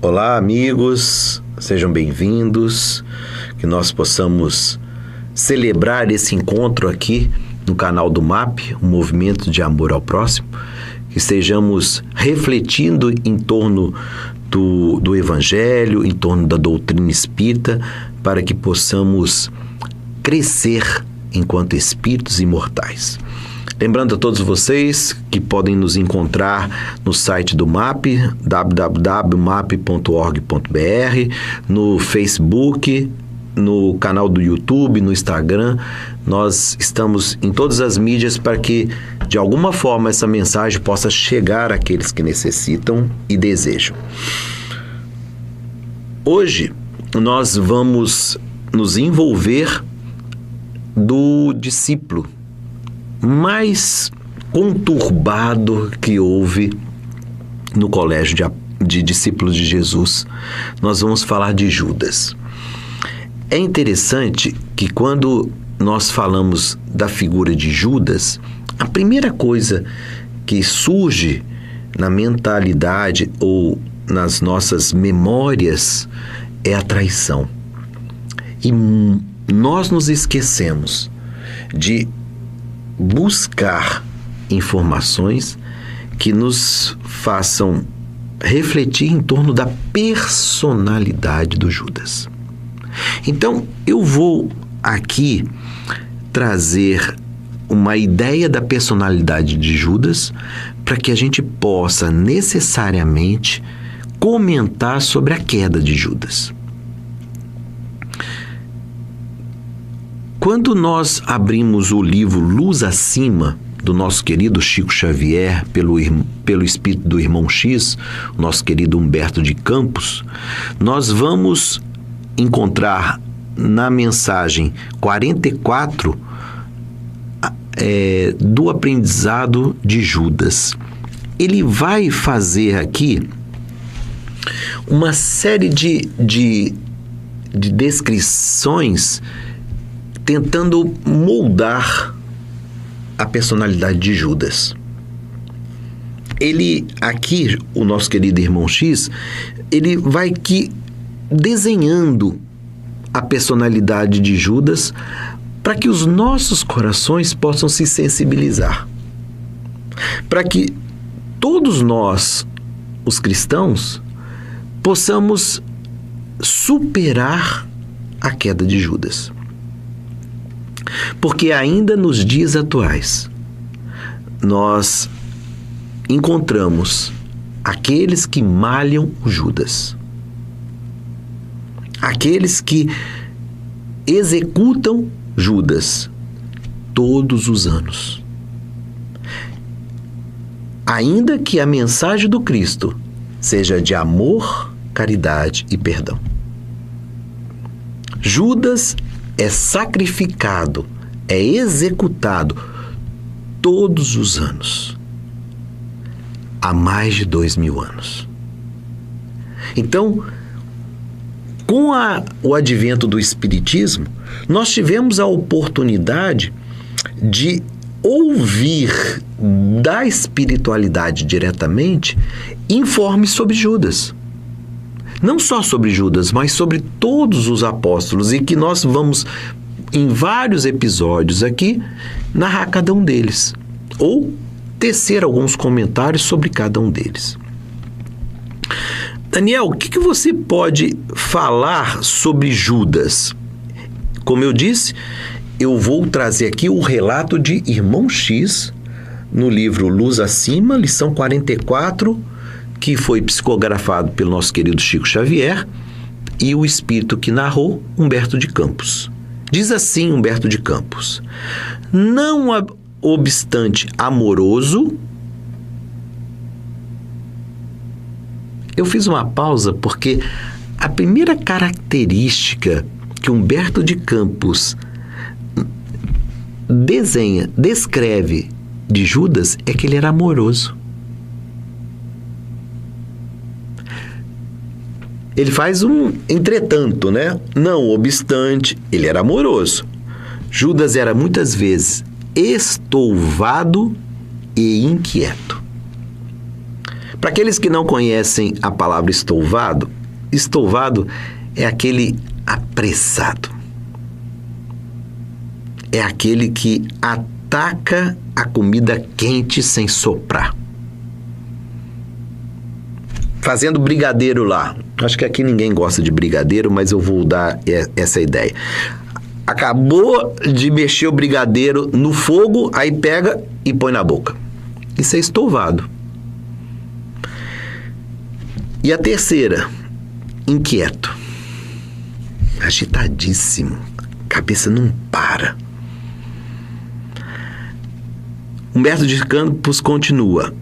Olá, amigos, sejam bem-vindos, que nós possamos celebrar esse encontro aqui no canal do MAP, um movimento de amor ao próximo, que estejamos refletindo em torno do Evangelho, em torno da doutrina espírita, para que possamos crescer enquanto espíritos imortais. Lembrando a todos vocês que podem nos encontrar no site do MAP, www.map.org.br, no Facebook, no canal do YouTube, no Instagram. Nós estamos em todas as mídias para que, de alguma forma, essa mensagem possa chegar àqueles que necessitam e desejam. Hoje, nós vamos nos envolver do discípulo mais conturbado que houve no colégio de discípulos de Jesus. Nós vamos falar de Judas. É interessante que quando nós falamos da figura de Judas, a primeira coisa que surge na mentalidade ou nas nossas memórias é a traição. E nós nos esquecemos de buscar informações que nos façam refletir em torno da personalidade do Judas. Então, eu vou aqui trazer uma ideia da personalidade de Judas para que a gente possa necessariamente comentar sobre a queda de Judas. Quando nós abrimos o livro Luz Acima, do nosso querido Chico Xavier, pelo espírito do irmão X, o nosso querido Humberto de Campos, nós vamos encontrar na mensagem 44 do aprendizado de Judas. Ele vai fazer aqui uma série de descrições tentando moldar a personalidade de Judas. Ele aqui, o nosso querido irmão X, ele vai aqui desenhando a personalidade de Judas para que os nossos corações possam se sensibilizar. Para que todos nós, os cristãos, possamos superar a queda de Judas. Porque ainda nos dias atuais, nós encontramos aqueles que malham o Judas. Aqueles que executam Judas todos os anos. Ainda que a mensagem do Cristo seja de amor, caridade e perdão. Judas é sacrificado, é executado todos os anos, há mais de 2000 anos. Então, com o advento do Espiritismo, nós tivemos a oportunidade de ouvir da espiritualidade diretamente informes sobre Judas. Não só sobre Judas, mas sobre todos os apóstolos, e que nós vamos, em vários episódios aqui, narrar cada um deles, ou tecer alguns comentários sobre cada um deles. Daniel, o que você pode falar sobre Judas? Como eu disse, eu vou trazer aqui o relato de Irmão X, no livro Luz Acima, lição 44, que foi psicografado pelo nosso querido Chico Xavier, e o espírito que narrou, Humberto de Campos. Diz assim Humberto de Campos: não obstante amoroso... Eu fiz uma pausa porque a primeira característica que Humberto de Campos descreve de Judas é que ele era amoroso. Ele faz um entretanto, né? Não obstante, ele era amoroso. Judas era muitas vezes estouvado e inquieto. Para aqueles que não conhecem a palavra estouvado, estouvado é aquele apressado. É aquele que ataca a comida quente sem soprar. Fazendo brigadeiro lá. Acho que aqui ninguém gosta de brigadeiro, mas eu vou dar essa ideia. Acabou de mexer o brigadeiro no fogo, aí pega e põe na boca. Isso é estouvado. E a terceira, inquieto. Agitadíssimo. A cabeça não para. Humberto de Campos continua.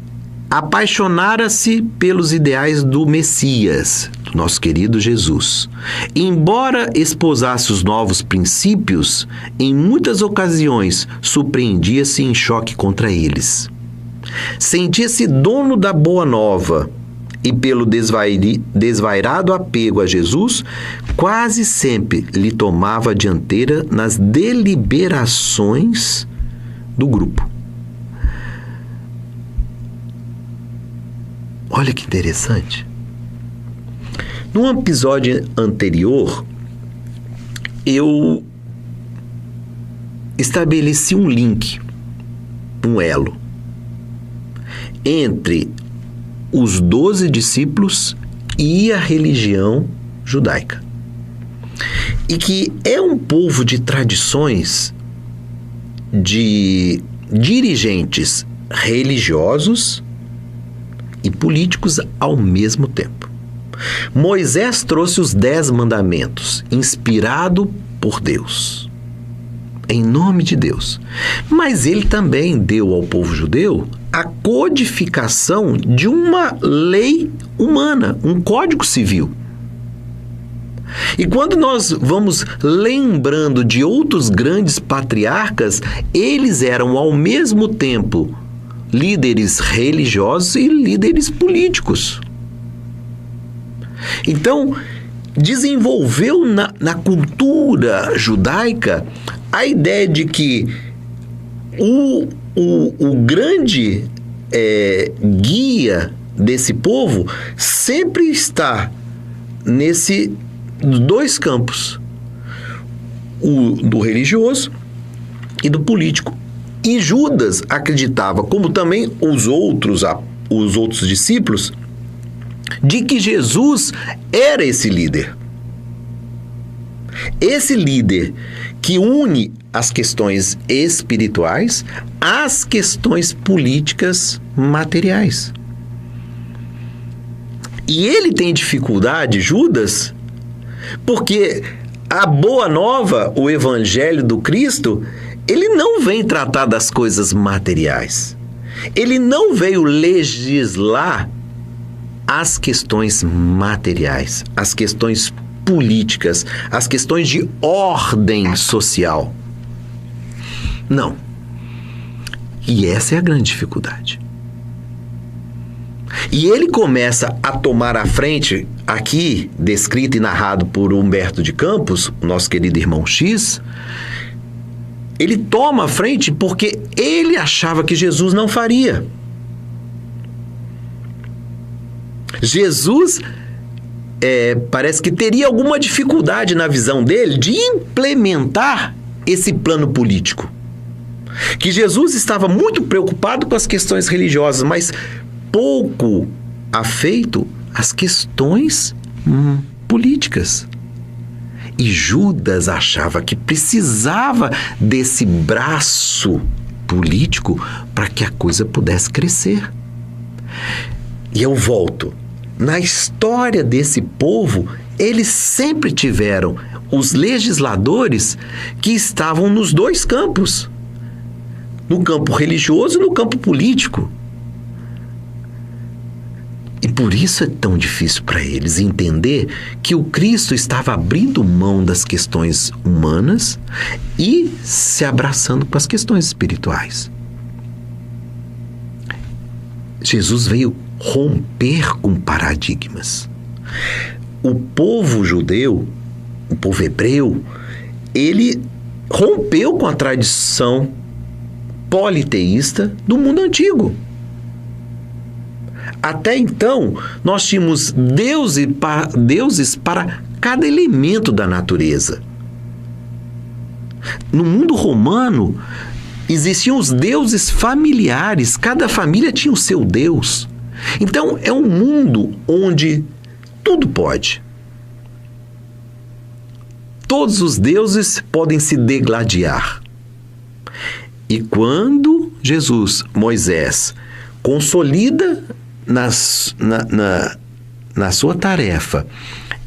Apaixonara-se pelos ideais do Messias, do nosso querido Jesus. Embora esposasse os novos princípios, em muitas ocasiões surpreendia-se em choque contra eles. Sentia-se dono da boa nova e, pelo desvairado apego a Jesus, quase sempre lhe tomava a dianteira nas deliberações do grupo. Olha que interessante. Num episódio anterior, eu estabeleci um link, um elo, entre os 12 discípulos e a religião judaica. E que é um povo de tradições de dirigentes religiosos e políticos ao mesmo tempo. Moisés trouxe os 10 mandamentos, inspirado por Deus, em nome de Deus. Mas ele também deu ao povo judeu a codificação de uma lei humana, um código civil. E quando nós vamos lembrando de outros grandes patriarcas, eles eram ao mesmo tempo líderes religiosos e líderes políticos. Então, desenvolveu na cultura judaica a ideia de que o grande guia desse povo sempre está nesse 2 campos, o do religioso e do político. E Judas acreditava, como também os outros discípulos, de que Jesus era esse líder. Esse líder que une as questões espirituais às questões políticas materiais. E ele tem dificuldade, Judas, porque a boa nova, o evangelho do Cristo, ele não vem tratar das coisas materiais. Ele não veio legislar as questões materiais, as questões políticas, as questões de ordem social. Não. E essa é a grande dificuldade. E ele começa a tomar a frente, aqui descrito e narrado por Humberto de Campos, o nosso querido irmão X. Ele toma a frente porque ele achava que Jesus não faria. Jesus parece que teria alguma dificuldade na visão dele de implementar esse plano político. Que Jesus estava muito preocupado com as questões religiosas, mas pouco afeito às questões políticas. E Judas achava que precisava desse braço político para que a coisa pudesse crescer. E eu volto. Na história desse povo, eles sempre tiveram os legisladores que estavam nos 2 campos. No campo religioso e no campo político. E por isso é tão difícil para eles entender que o Cristo estava abrindo mão das questões humanas e se abraçando com as questões espirituais. Jesus veio romper com paradigmas. O povo judeu, o povo hebreu, ele rompeu com a tradição politeísta do mundo antigo. Até então, nós tínhamos deuses para cada elemento da natureza. No mundo romano, existiam os deuses familiares, cada família tinha o seu deus. Então, é um mundo onde tudo pode. Todos os deuses podem se degladiar. E quando Moisés, consolida na sua tarefa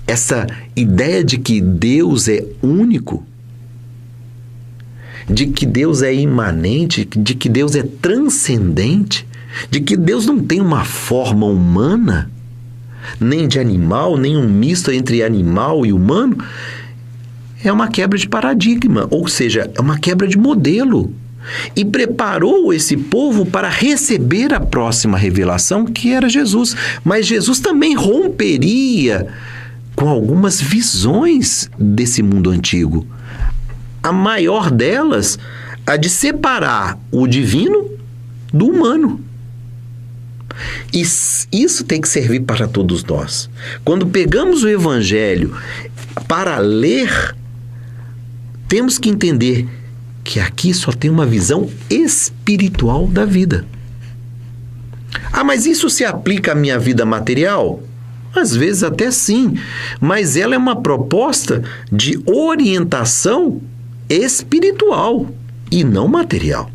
essa ideia de que Deus é único, de que Deus é imanente, de que Deus é transcendente, de que Deus não tem uma forma humana, nem de animal, nem um misto entre animal e humano, é uma quebra de paradigma, ou seja, é uma quebra de modelo. E preparou esse povo para receber a próxima revelação, que era Jesus. Mas Jesus também romperia com algumas visões desse mundo antigo. A maior delas, a de separar o divino do humano. E isso tem que servir para todos nós. Quando pegamos o Evangelho para ler, temos que entender que aqui só tem uma visão espiritual da vida. Ah, mas isso se aplica à minha vida material? Às vezes até sim, mas ela é uma proposta de orientação espiritual e não material.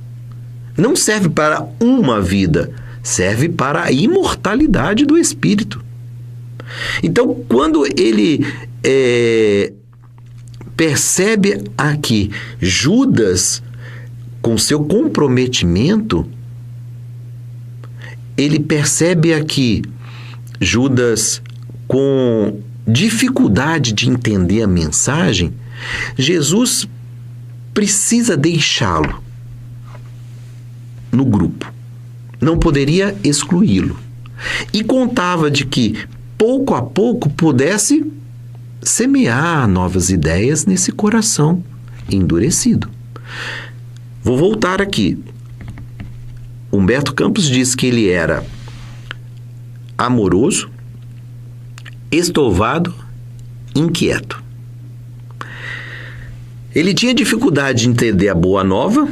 Não serve para uma vida, serve para a imortalidade do espírito. Então, quando ele percebe aqui Judas com seu comprometimento, ele percebe aqui Judas com dificuldade de entender a mensagem, Jesus precisa deixá-lo no grupo. Não poderia excluí-lo. E contava de que, pouco a pouco, pudesse semear novas ideias nesse coração endurecido. Vou voltar aqui. Humberto Campos diz que ele era amoroso, estovado, inquieto. Ele tinha dificuldade de entender a boa nova,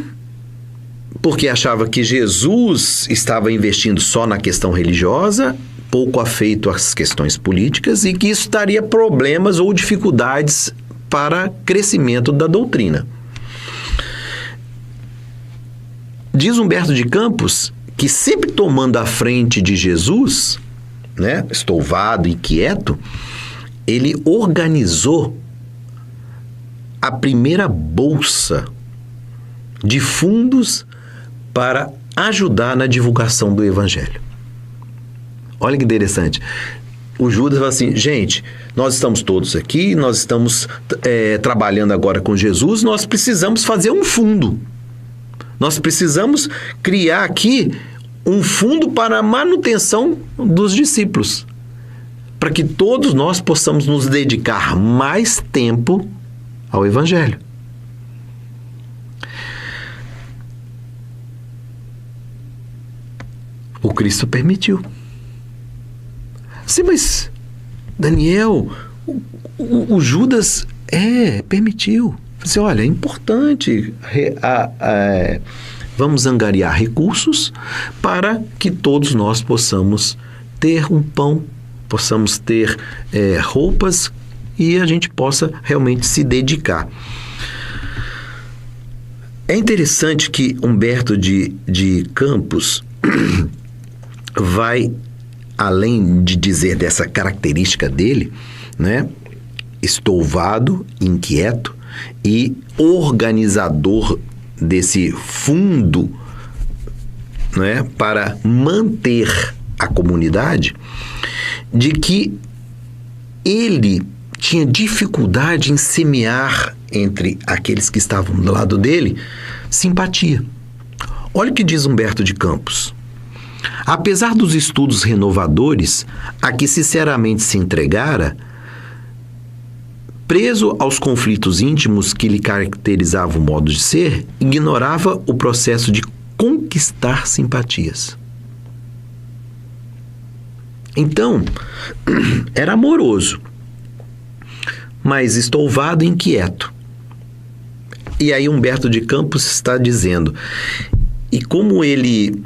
porque achava que Jesus estava investindo só na questão religiosa, pouco afeito às questões políticas, e que isso daria problemas ou dificuldades para crescimento da doutrina. Diz Humberto de Campos que, sempre tomando a frente de Jesus, né, estouvado, inquieto, ele organizou a primeira bolsa de fundos para ajudar na divulgação do Evangelho. Olha que interessante. O Judas fala assim: gente, nós estamos todos aqui, nós estamos trabalhando agora com Jesus, nós precisamos fazer um fundo. Nós precisamos criar aqui um fundo para a manutenção dos discípulos, para que todos nós possamos nos dedicar mais tempo ao Evangelho. O Cristo permitiu. Sim, mas Daniel, o Judas permitiu. Assim, olha, é importante, vamos angariar recursos para que todos nós possamos ter um pão, possamos ter roupas e a gente possa realmente se dedicar. É interessante que Humberto de Campos vai, além de dizer dessa característica dele, né, estouvado, inquieto e organizador desse fundo, né, para manter a comunidade, de que ele tinha dificuldade em semear entre aqueles que estavam do lado dele simpatia. Olha o que diz Humberto de Campos. Apesar dos estudos renovadores a que sinceramente se entregara, preso aos conflitos íntimos que lhe caracterizavam o modo de ser, ignorava o processo de conquistar simpatias. Então, era amoroso, mas estouvado e inquieto. E aí Humberto de Campos está dizendo, e como ele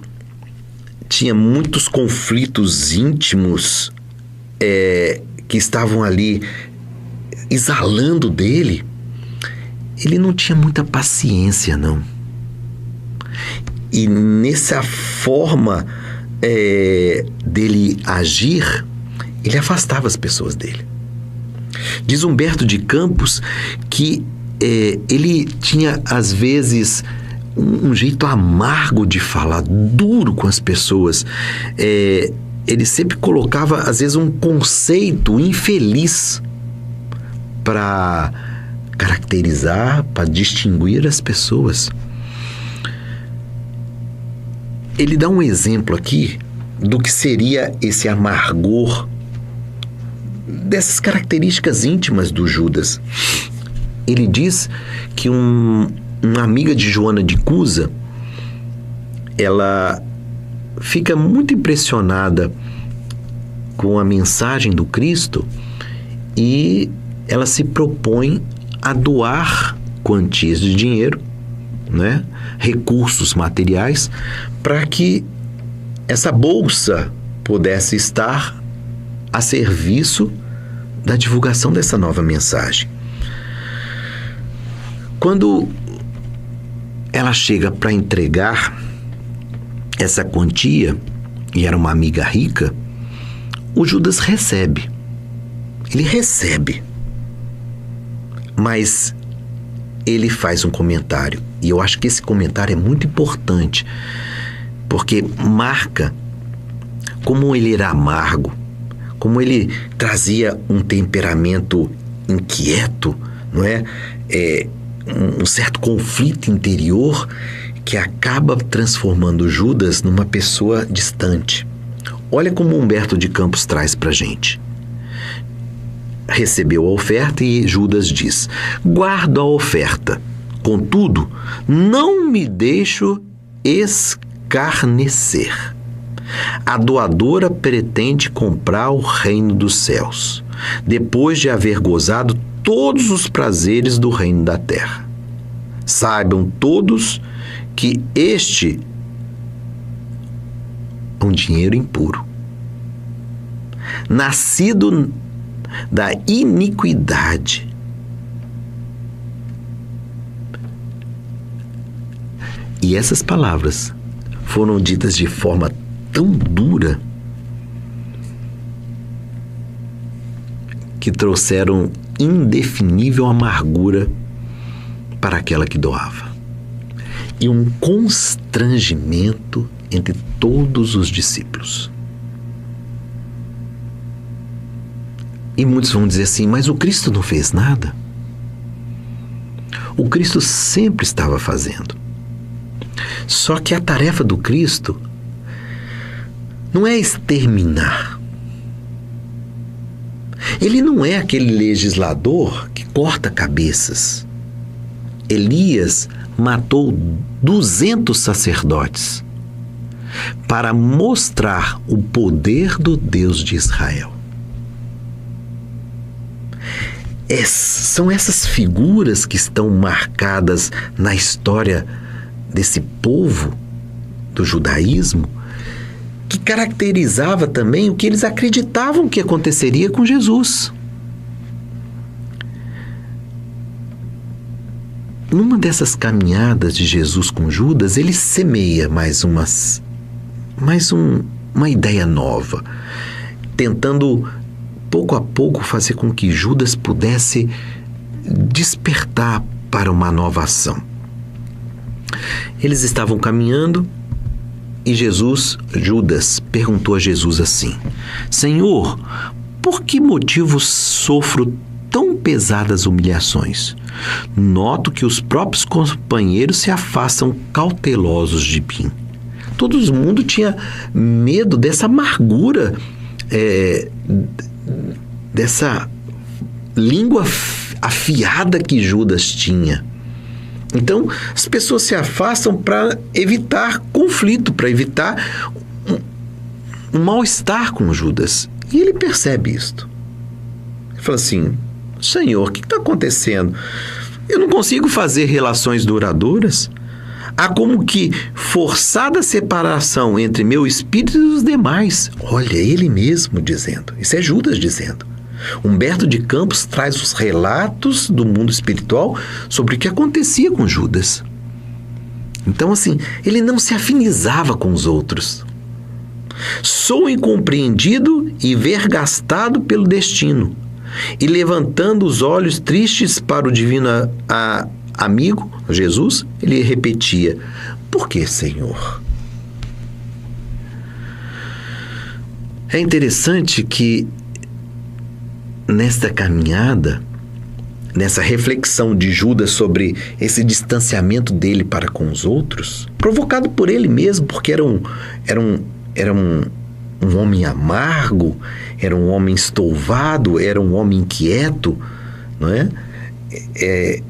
tinha muitos conflitos íntimos que estavam ali exalando dele, ele não tinha muita paciência, não. E nessa forma dele agir, ele afastava as pessoas dele. Diz Humberto de Campos que ele tinha, às vezes, um jeito amargo de falar, duro com as pessoas. Ele sempre colocava, às vezes, um conceito infeliz para caracterizar, para distinguir as pessoas. Ele dá um exemplo aqui do que seria esse amargor, dessas características íntimas do Judas. Ele diz que uma amiga de Joana de Cusa, ela fica muito impressionada com a mensagem do Cristo e ela se propõe a doar quantias de dinheiro, né, recursos materiais, para que essa bolsa pudesse estar a serviço da divulgação dessa nova mensagem. Quando ela chega para entregar essa quantia, e era uma amiga rica, o Judas recebe. Ele recebe. Mas ele faz um comentário. E eu acho que esse comentário é muito importante, porque marca como ele era amargo, como ele trazia um temperamento inquieto, não é? Um certo conflito interior que acaba transformando Judas numa pessoa distante. Olha como Humberto de Campos traz para a gente. Recebeu a oferta e Judas diz: guardo a oferta, contudo, não me deixo escarnecer. A doadora pretende comprar o reino dos céus, depois de haver gozado todos os prazeres do reino da terra. Saibam todos que este é um dinheiro impuro, nascido da iniquidade. E essas palavras foram ditas de forma tão dura que trouxeram indefinível amargura para aquela que doava e um constrangimento entre todos os discípulos. E muitos vão dizer assim: mas o Cristo não fez nada? O Cristo sempre estava fazendo. Só que a tarefa do Cristo não é exterminar. Ele não é aquele legislador que corta cabeças. Elias matou 200 sacerdotes para mostrar o poder do Deus de Israel. São essas figuras que estão marcadas na história desse povo do judaísmo, que caracterizava também o que eles acreditavam que aconteceria com Jesus. Numa dessas caminhadas de Jesus com Judas, ele semeia uma ideia nova, tentando pouco a pouco fazer com que Judas pudesse despertar para uma nova ação. Eles estavam caminhando e Judas perguntou a Jesus assim: Senhor, por que motivo sofro tão pesadas humilhações? Noto que os próprios companheiros se afastam cautelosos de mim. Todo mundo tinha medo dessa amargura, dessa língua afiada que Judas tinha. Então, as pessoas se afastam para evitar conflito, para evitar um mal-estar com Judas. E ele percebe isto. Ele fala assim: Senhor, o que está acontecendo? Eu não consigo fazer relações duradouras. Há como que forçada separação entre meu espírito e os demais. Olha, ele mesmo dizendo. Isso é Judas dizendo. Humberto de Campos traz os relatos do mundo espiritual sobre o que acontecia com Judas. Então, assim, ele não se afinizava com os outros. Sou incompreendido e vergastado pelo destino. E levantando os olhos tristes para o divino amigo, Jesus, ele repetia: por que, Senhor? É interessante que nesta caminhada, nessa reflexão de Judas sobre esse distanciamento dele para com os outros, provocado por ele mesmo, porque era um homem amargo, era um homem estouvado, era um homem inquieto, não é?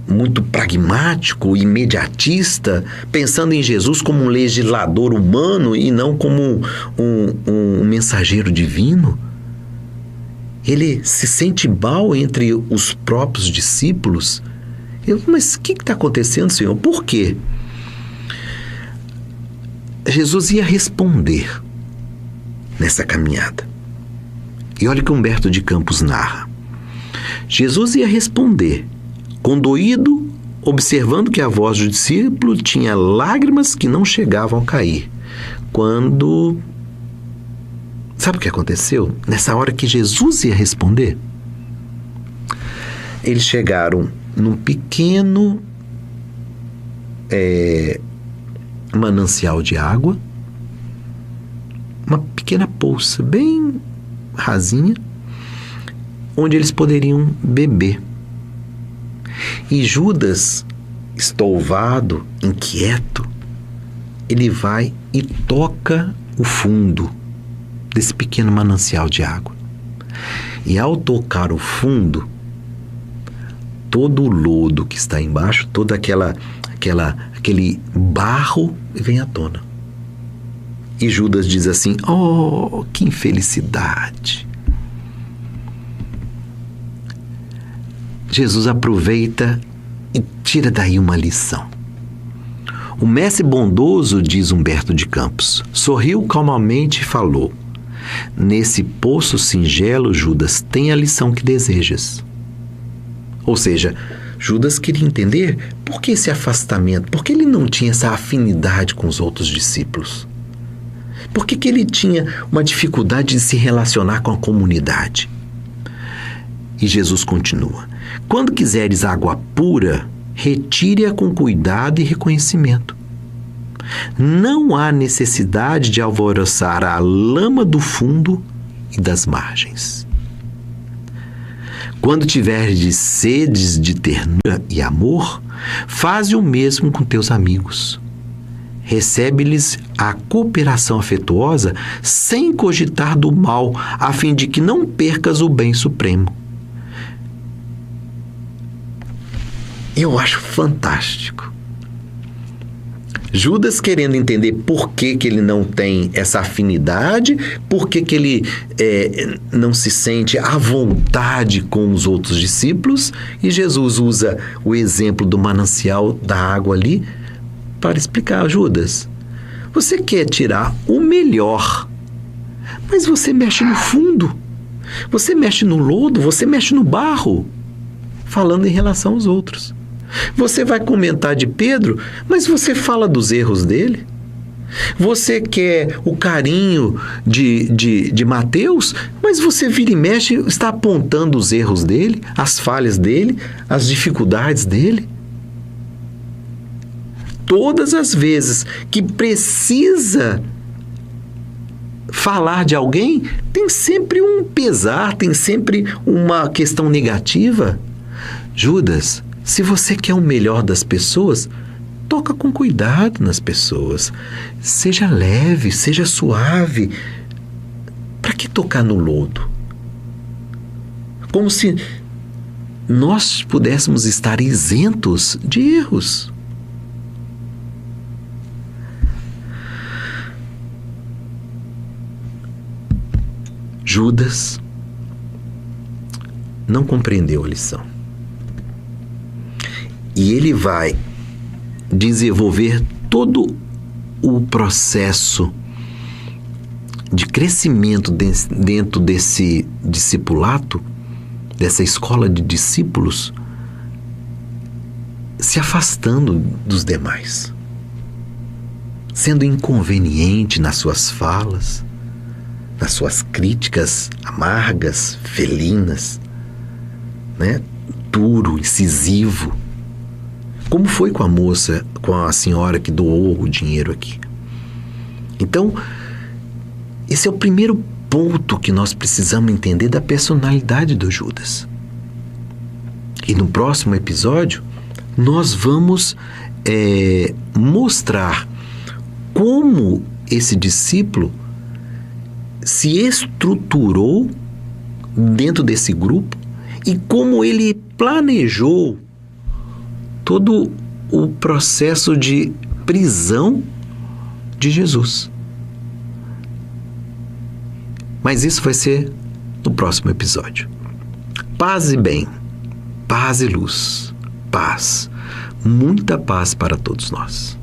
Muito pragmático, imediatista, pensando em Jesus como um legislador humano e não como um mensageiro divino. Ele se sente mal entre os próprios discípulos. Mas o que está acontecendo, Senhor? Por quê? Jesus ia responder nessa caminhada. E olha o que Humberto de Campos narra. Jesus ia responder, condoído, observando que a voz do discípulo tinha lágrimas que não chegavam a cair. Sabe o que aconteceu? Nessa hora que Jesus ia responder, eles chegaram num pequeno manancial de água, uma pequena poça bem rasinha, onde eles poderiam beber. E Judas, estouvado, inquieto, ele vai e toca o fundo desse pequeno manancial de água. E ao tocar o fundo, todo o lodo que está embaixo, todo aquele barro vem à tona. E Judas diz assim: oh, que infelicidade! Jesus aproveita e tira daí uma lição. O mestre bondoso, diz Humberto de Campos, sorriu calmamente e falou: nesse poço singelo, Judas, tem a lição que desejas. Ou seja, Judas queria entender por que esse afastamento, por que ele não tinha essa afinidade com os outros discípulos. Por que ele tinha uma dificuldade de se relacionar com a comunidade? E Jesus continua: quando quiseres água pura, retire-a com cuidado e reconhecimento. Não há necessidade de alvoroçar a lama do fundo e das margens. Quando tiveres sedes de ternura e amor, faze o mesmo com teus amigos. Recebe-lhes a cooperação afetuosa sem cogitar do mal, a fim de que não percas o bem supremo. Eu acho fantástico. Judas querendo entender por que ele não tem essa afinidade, por que ele não se sente à vontade com os outros discípulos, e Jesus usa o exemplo do manancial da água ali para explicar: Judas, você quer tirar o melhor, mas você mexe no fundo, você mexe no lodo, você mexe no barro, falando em relação aos outros. Você vai comentar de Pedro, mas você fala dos erros dele. Você quer o carinho de Mateus, mas você vira e mexe, está apontando os erros dele, as falhas dele, as dificuldades dele. Todas as vezes que precisa falar de alguém, tem sempre um pesar, tem sempre uma questão negativa. Judas, se você quer o melhor das pessoas, toca com cuidado nas pessoas. Seja leve, seja suave. Para que tocar no lodo? Como se nós pudéssemos estar isentos de erros. Judas não compreendeu a lição. E ele vai desenvolver todo o processo de crescimento dentro desse discipulato, dessa escola de discípulos, se afastando dos demais, sendo inconveniente nas suas falas, nas suas críticas amargas, felinas, né? Duro, incisivo, como foi com a moça, com a senhora que doou o dinheiro aqui. Então, esse é o primeiro ponto que nós precisamos entender da personalidade do Judas. E no próximo episódio, nós vamos mostrar como esse discípulo se estruturou dentro desse grupo e como ele planejou todo o processo de prisão de Jesus. Mas isso vai ser no próximo episódio. Paz e bem, paz e luz, paz, muita paz para todos nós.